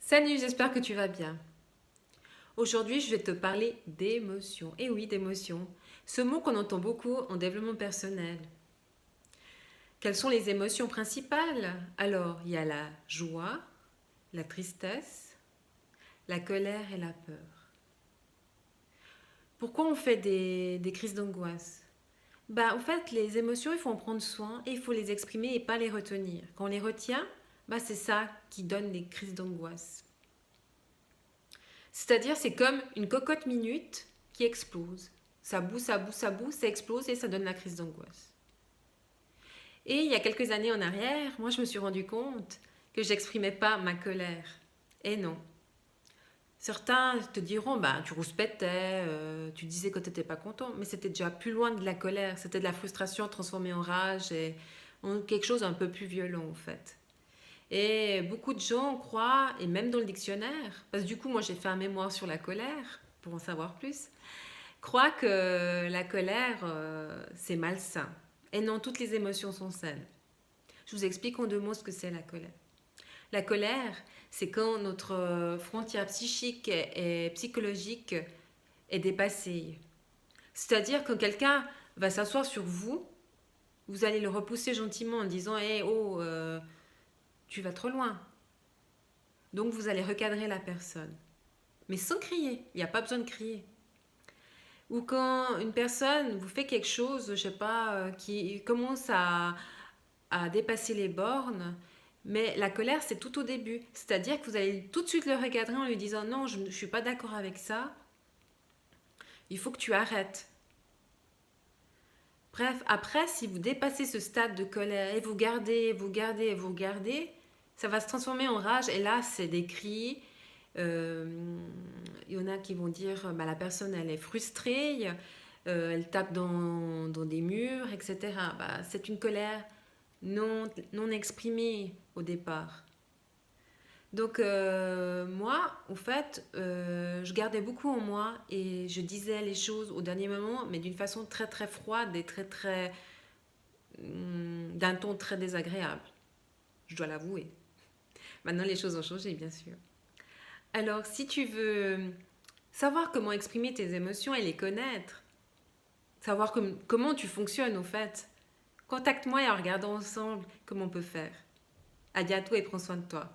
Salut, j'espère que tu vas bien. Aujourd'hui, je vais te parler d'émotions. Et oui, d'émotions. Ce mot qu'on entend beaucoup en développement personnel. Quelles sont les émotions principales? Alors, il y a la joie, la tristesse, la colère et la peur. Pourquoi on fait des crises d'angoisse? En fait, les émotions, il faut en prendre soin et il faut les exprimer et pas les retenir. Quand on les retient, c'est ça qui donne les crises d'angoisse. C'est-à-dire, c'est comme une cocotte minute qui explose. Ça bout, ça bout, ça bout, ça explose et ça donne la crise d'angoisse. Et il y a quelques années en arrière, moi, je me suis rendu compte que j'exprimais pas ma colère. Et non. Certains te diront, tu rouspétais, tu disais que tu n'étais pas content, mais c'était déjà plus loin de la colère, c'était de la frustration transformée en rage et en quelque chose un peu plus violent en fait. Et beaucoup de gens croient, et même dans le dictionnaire, parce que du coup moi j'ai fait un mémoire sur la colère, pour en savoir plus, croient que la colère c'est malsain. Et non, toutes les émotions sont saines. Je vous explique en deux mots ce que c'est la colère. La colère, c'est quand notre frontière psychique et psychologique est dépassée. C'est-à-dire que quelqu'un va s'asseoir sur vous, vous allez le repousser gentiment en disant hey, oh, tu vas trop loin. Donc vous allez recadrer la personne. Mais sans crier, il n'y a pas besoin de crier. Ou quand une personne vous fait quelque chose, je sais pas, qui commence à dépasser les bornes, mais la colère, c'est tout au début. C'est-à-dire que vous allez tout de suite le recadrer en lui disant non, je ne suis pas d'accord avec ça, il faut que tu arrêtes. Bref, après, si vous dépassez ce stade de colère et vous gardez, vous gardez, et vous gardez, ça va se transformer en rage. Et là, c'est des cris. Il y en a qui vont dire la personne, elle est frustrée, elle tape dans des murs, etc. C'est une colère non exprimée au départ. Donc moi, en fait, je gardais beaucoup en moi et je disais les choses au dernier moment, mais d'une façon très très froide et très d'un ton très désagréable. Je dois l'avouer. Maintenant, les choses ont changé, bien sûr. Alors, si tu veux savoir comment exprimer tes émotions et les connaître, savoir comment tu fonctionnes au fait, contacte-moi et regardons ensemble comment on peut faire. À bientôt et prends soin de toi.